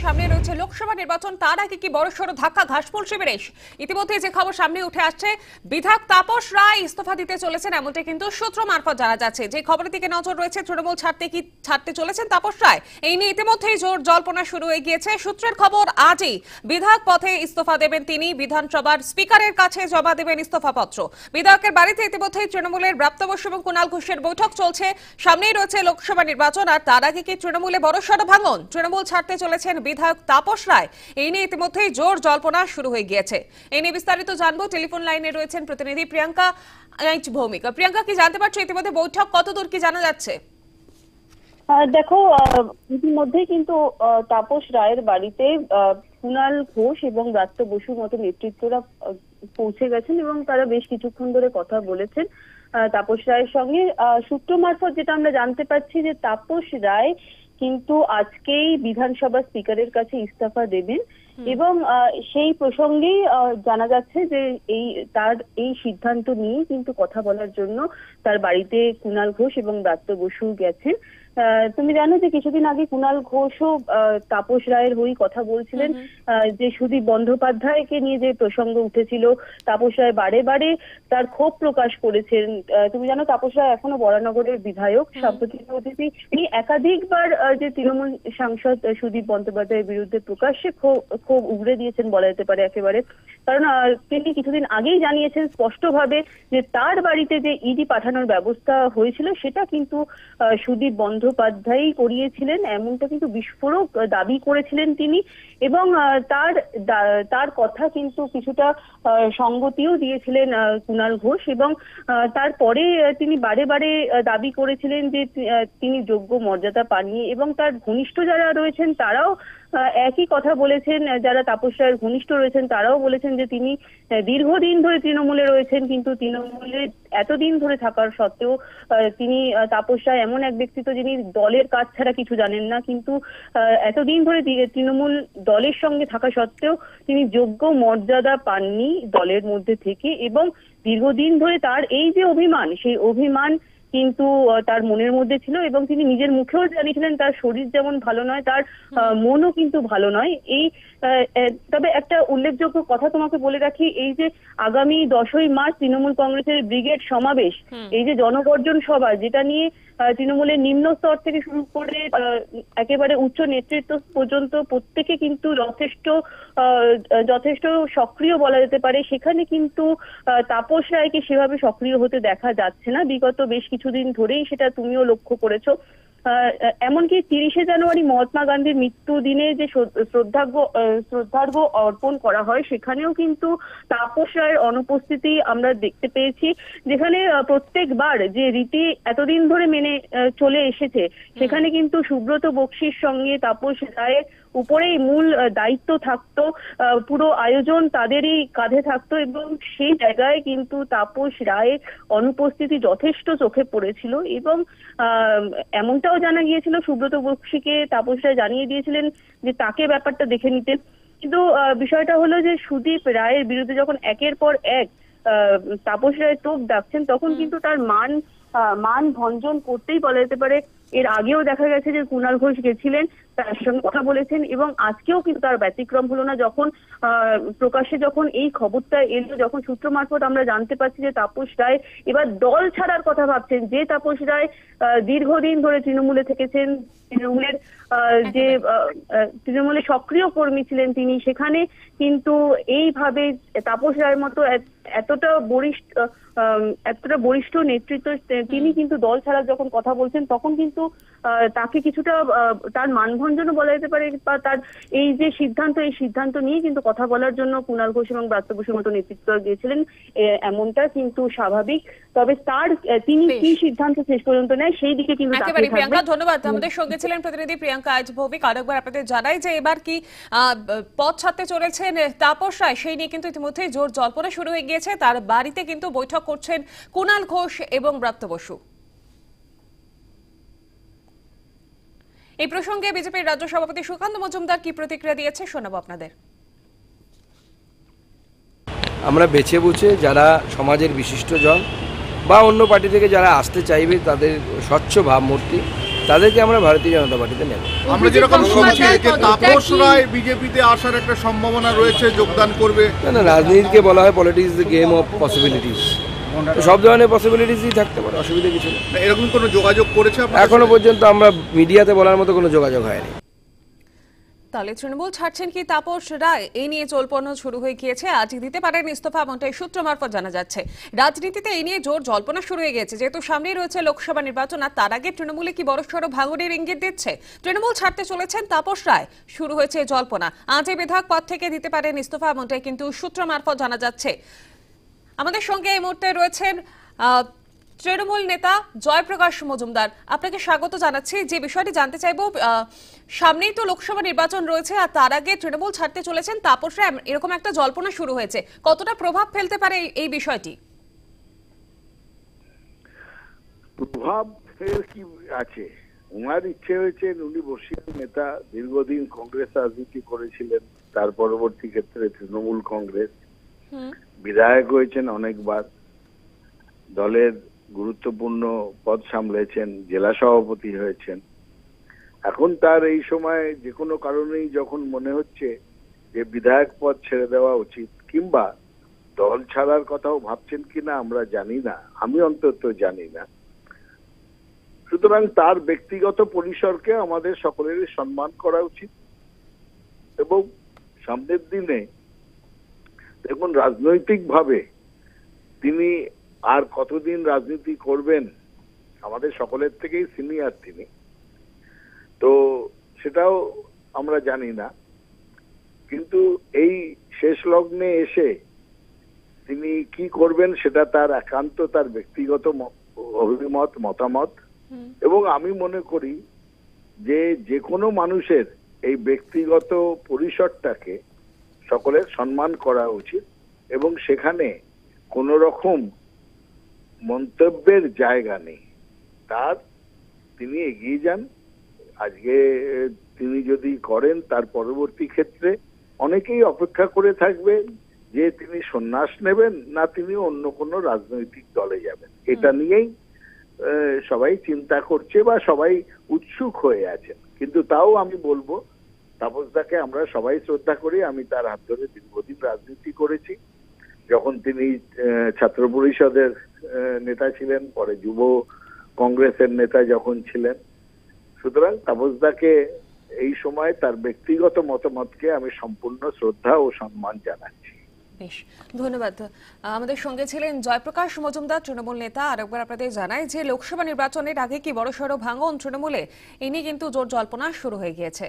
সামনে রয়েছে লোকসভা নির্বাচন, তার আগে কি বড়সড় ধাক্কা ঘাসফুল শিবিরে? ইতিমধ্যে যে খবর সামনে উঠে আসছে, বিধায়ক তাপস রায় ইস্তফা দিতে চলেছেন, এমনটা কিন্তু সূত্র মারফত জানা যাচ্ছে। যে খবরের দিকে নজর রয়েছে, তৃণমূল ছাড়তে চলেছেন তাপস রায়, এই নিয়ে ইতিমধ্যেই জোর জল্পনা শুরু হয়ে গিয়েছে। সূত্রের খবর, আজই বিধায়ক পথে ইস্তফা দেবেন তিনি, বিধানসভার স্পিকারের কাছে জমা দেবেন ইস্তফা পত্র। বিধায়কের বাড়িতে ইতিমধ্যেই তৃণমূলের ব্রাত্য বসু এবং কুণাল ঘোষের বৈঠক চলছে। সামনেই রয়েছে লোকসভা নির্বাচন, আর তার আগে কি তৃণমূলে বড়সড় ভাঙন? তৃণমূল ছাড়তে চলেছেন বিধায়ক তাপস রায়, এই নিয়ে ইতিমধ্যেই জোর জল্পনা শুরু হয়ে গিয়েছে। এই নিয়ে বিস্তারিত জানবো, টেলিফোন লাইনে রয়েছেন প্রতিনিধি প্রিয়াঙ্কা ভৌমিক। প্রিয়াঙ্কা, কি জানতে পারছো ইতিমধ্যে বৈঠক কতদূর, কি জানা যাচ্ছে? দেখো, ইতিমধ্যেই কিন্তু তাপস রায়ের বাড়িতে কুণাল ঘোষ এবং ব্রাত্য বসুর মতো নেতৃত্বরা পৌঁছে গেছেন এবং তারা বেশ কিছুক্ষণ ধরে কথা বলেছেন তাপস রায়ের সঙ্গে। সূত্র মারফত যেটা আমরা জানতে পারছি যে তাপস রায় কিন্তু আজকেই বিধানসভা স্পিকারের কাছে ইস্তফা দেবেন এবং সেই প্রসঙ্গেই জানা যাচ্ছে যে তার এই সিদ্ধান্ত নিয়ে কিন্তু কথা বলার জন্য তার বাড়িতে কুণাল ঘোষ এবং ব্রাত্য বসু গেছেন। তুমি জানো যে কিছুদিন আগে কুণাল ঘোষও তাপস রায়ের হয়ে কথা বলছিলেন, যে সুদীপ বন্দ্যোপাধ্যায়কে নিয়ে যে প্রসঙ্গ উঠেছিল, তাপস রায় বারে বারে তার ক্ষোভ প্রকাশ করেছেন। তুমি জানো তাপস রায় এখনো বরানগরের বিধায়ক, সাম্প্রতিক অতিথি। তিনি একাধিকবার যে তৃণমূল সাংসদ সুদীপ বন্দ্যোপাধ্যায়ের বিরুদ্ধে প্রকাশ্যে ক্ষোভ উগড়ে দিয়েছেন বলা যেতে পারে একেবারে। কারণ তিনি কিছুদিন আগেই জানিয়েছেন স্পষ্টভাবে যে তার বাড়িতে যে ইডি পাঠানোর ব্যবস্থা হয়েছিল সেটা কিন্তু সুদীপ বন্দ্যোপাধ্যায় করিয়েছিলেন, এমনটা কিন্তু বিস্ফোরক দাবি করেছিলেন তিনি। এবং তার কথা কিন্তু কিছুটা সঙ্গতিও দিয়েছিলেন কুণাল ঘোষ। এবং তারপরে তিনি বারে বারে দাবি করেছিলেন যে তিনি যোগ্য মর্যাদা পাননি, এবং তার ঘনিষ্ঠ যারা রয়েছেন তারাও একই কথা বলেছেন। যারা তাপস রায়ের ঘনিষ্ঠ রয়েছেন তারাও বলেছেন যে তিনি দীর্ঘদিন ধরে তৃণমূলে রয়েছেন, কিন্তু তৃণমূলে এতদিন ধরে থাকার সত্ত্বেও তিনি তাপস রায় এমন এক ব্যক্তিত্ব যিনি দলের কাজ ছাড়া কিছু জানেন না, কিন্তু এতদিন ধরে তৃণমূল দলের সঙ্গে থাকা সত্ত্বেও তিনি যোগ্য মর্যাদা পাননি দলের মধ্যে থেকে। এবং দীর্ঘদিন ধরে তার এই যে অভিমান, সেই অভিমান কিন্তু তার মনের মধ্যে ছিল, এবং তিনি নিজের মুখেও জানিয়েছিলেন তার শরীর যেমন ভালো নয়, তার মনও কিন্তু ভালো নয়। তবে একটা উল্লেখযোগ্য কথা তোমাকে বলে রাখি, এই যে আগামী 10ই মার্চ তৃণমূল কংগ্রেসের ব্রিগেড সমাবেশ, এই যে জনগর্জন সভা, যেটা নিয়ে তৃণমূলের নিম্ন স্তর থেকে শুরু করে একেবারে উচ্চ নেতৃত্ব পর্যন্ত প্রত্যেকে কিন্তু যথেষ্ট সক্রিয় বলা যেতে পারে, সেখানে কিন্তু তাপস রায়কে সেভাবে সক্রিয় হতে দেখা যাচ্ছে না বিগত বেশ কিছুদিন ধরেই, সেটা তুমিও লক্ষ্য করেছো। এমনকি 30শে জানুয়ারি মহাত্মা গান্ধীর মৃত্যু দিনে যে শ্রদ্ধার্ঘ্য অর্পণ করা হয়, সেখানেও কিন্তু তাপস রায়ের অনুপস্থিতি আমরা দেখতে পেয়েছি, যেখানে প্রত্যেকবার যে রীতি এতদিন ধরে মেনে চলে এসেছে সেখানে কিন্তু সুব্রত বক্সির সঙ্গে তাপস রায়ের উপরেই মূল দায়িত্ব থাকতো, পুরো আয়োজন তাদেরই কাঁধে থাকতো, এবং সেই জায়গায় কিন্তু তাপস রায়ের অনুপস্থিতি যথেষ্ট চোখে পড়েছিল। এবং এমনটাও জানা গিয়েছিল সুব্রত বক্সিকে তাপস রায় জানিয়ে দিয়েছিলেন যে তাকে ব্যাপারটা দেখে নিতে। কিন্তু বিষয়টা হলো যে সুদীপ রায়ের বিরুদ্ধে যখন একের পর এক তাপস রায় তোপ ডাকছেন, তখন কিন্তু তার মান ভঞ্জন করতেই বলা যেতে পারে। এর আগেও দেখা গেছে যে কুণাল ঘোষ গেছিলেন, তার সঙ্গে কথা বলেছেন, এবং আজকেও কিন্তু তার ব্যতিক্রম হলো না। যখন প্রকাশ্যে যখন এই খবরটা এলো, যখন সূত্র মারফত আমরা জানতে পারছি যে তাপস রায় এবার দল ছাড়ার কথা ভাবছেন, যে তাপস রায় দীর্ঘদিন ধরে তৃণমূলে থেকেছেন, তৃণমূলের সক্রিয় কর্মী ছিলেন তিনি, সেখানে কিন্তু এইভাবে তাপস রায়ের মতো এতটা বরিষ্ঠ নেতৃত্ব তিনি কিন্তু দল ছাড়া যখন কথা বলছেন, তখন কিন্তু তাকে কিছুটা তার মানভঞ্জনও বলা যেতে পারে, বা তার এই যে সিদ্ধান্ত, এই সিদ্ধান্ত নিয়ে কিন্তু কথা বলার জন্য কুণাল ঘোষ এবং ব্রাত্য বসুর মতো নেতৃত্ব গিয়েছিলেন, এমনটা কিন্তু স্বাভাবিক। তবে তিনি কি সিদ্ধান্ত শেষ পর্যন্ত নেয় সেই দিকে কিন্তু প্রিয়াঙ্কা, ধন্যবাদ। আমাদের সঙ্গে ছিলেন প্রতিনিধি প্রিয়াঙ্কা ভৌমিক। আরেকবার আপনাদের জানাই যে এবার কি পথ ছাড়তে চলেছেন তাপস রায়, সেই নিয়ে কিন্তু ইতিমধ্যে জোর জল্পনা শুরু হয়ে গিয়েছে। তার বাড়িতে কিন্তু বৈঠক করছেন কুণাল ঘোষ এবং ব্রাত্য বসু। এই প্রসঙ্গে বিজেপির রাজ্য সভাপতি সুকান্ত মজুমদার কি প্রতিক্রিয়া দিয়েছে শোনাবো আপনাদের। আমরা বেছে বুঝে যারা সমাজের বিশিষ্টজন বা অন্য পার্টি থেকে যারা আসতে চাইবে, তাদের স্বচ্ছ ভাবমূর্তি তাদেরকে আমরা ভারতীয় জনতা পার্টিতে নেব। আমরা যেরকম শুনছি যে তাপস রায় বিজেপিতে আসার একটা সম্ভাবনা রয়েছে, যোগদান করবে। না, রাজনীতিকে বলা হয় politics the game of possibilities, সব ধরনের পসিবিলিটিসই থাকতে পারে, অসুবিধা কিছু নেই। এরকম কোনো যোগাযোগ করেছে আপনাদের এখনো সাথে? পর্যন্ত আমরা মিডিয়াতে বলার মতো কোনো যোগাযোগ হয়নি। তাহলে তৃণমূল ছাড়ছেন কি তাপস রায়, এই নিয়ে জল্পনা শুরু হয়ে গিয়েছে। আজ দিতে পারেন ইস্তফা, এমনটাই সূত্র মারফত জানা যাচ্ছে। রাজনীতিতে এই নিয়ে জোর জল্পনা শুরু হয়ে গেছে, যেহেতু সামনেই রয়েছে লোকসভা নির্বাচন, আর তার আগে তৃণমূলে কি বড়সড় ভাঙনের ইঙ্গিত দিচ্ছে। তৃণমূল ছাড়তে চলেছেন তাপস রায়, শুরু হয়েছে জল্পনা। আজ এই বিধায়ক পদ থেকে দিতে পারেন ইস্তফা, এমনটাই কিন্তু সূত্র মারফত জানা যাচ্ছে। আমাদের সঙ্গে এই মুহূর্তে রয়েছেন তৃণমূল নেতা জয়প্রকাশ মজুমদার। আপনাকে স্বাগত জানাচ্ছি। যে বিষয়টি জানতে চাইবো, সামনেই তো লোকসভা নির্বাচন রয়েছে, আর তার আগে তৃণমূল ছাড়তে চলেছেন তাপস রায়, এরকম একটা জল্পনা শুরু হয়েছে, কতটা প্রভাব ফেলতে পারে এই বিষয়টি? প্রভাব কি আছে, ওনার ইচ্ছে হয়েছে, উনি বর্ষীয়ান নেতা, দীর্ঘদিন কংগ্রেস রাজনীতি করেছিলেন, তার পরবর্তী ক্ষেত্রে তৃণমূল কংগ্রেস বিধায়ক হয়েছেন অনেকবার, দলের গুরুত্বপূর্ণ পদ সামলেছেন, জেলা সভাপতি হয়েছেন। এখন তার এই সময় যে কোনো কারণেই যখন মনে হচ্ছে যে বিধায়ক পদ ছেড়ে দেওয়া উচিত, কিংবা দল ছাড়ার কথাও ভাবছেন কিনা আমরা জানি না, আমি অন্তত জানি না। সুতরাং তার ব্যক্তিগত পরিসরকে আমাদের সকলেরই সম্মান করা উচিত, এবং সামনের দিনে দেখুন রাজনৈতিকভাবে তিনি আর কতদিন রাজনীতি করবেন, আমাদের সকলের থেকেই সিনিয়র তিনি, তো সেটাও আমরা জানি না। কিন্তু এই শেষ লগ্নে এসে তিনি কি করবেন সেটা তার একান্ত তার ব্যক্তিগত অভিমত, মতামত। এবং আমি মনে করি যে কোনো মানুষের এই ব্যক্তিগত পরিসরটাকে সকলের সম্মান করা উচিত, এবং সেখানে কোন রকম মন্তব্যের জায়গা নেই। তার তিনি এগিয়ে যান, আজকে তিনি যদি করেন, তার পরবর্তী ক্ষেত্রে অনেকেই অপেক্ষা করে থাকবে যে তিনি সন্ন্যাস নেবেন না তিনি অন্য কোনো রাজনৈতিক দলে যাবেন। এটা নিয়েই সবাই চিন্তা করছে বা সবাই উৎসুক হয়ে আছেন। কিন্তু তাও আমি বলবো, তাপসদাকে আমরা সবাই শ্রদ্ধা করি। আমি তার হাত ধরে দীর্ঘদিন রাজনীতি করেছি, যখন তিনি ছাত্র পরিষদের নেতা ছিলেন, পরে যুব কংগ্রেসের নেতা যখন ছিলেন। সুতরাং তাপসদাকে এই সময় তার ব্যক্তিগত মতামতকে আমি সম্পূর্ণ শ্রদ্ধা ও সম্মান জানাচ্ছি। বেশ, ধন্যবাদ। আমাদের সঙ্গে ছিলেন জয়প্রকাশ মজুমদার, তৃণমূল নেতা। আরেকবার আপনাদের জানাই যে লোকসভা নির্বাচনের আগে কি বড়সড় ভাঙন তৃণমূলে, এ নিয়ে কিন্তু জোর জল্পনা শুরু হয়ে গিয়েছে।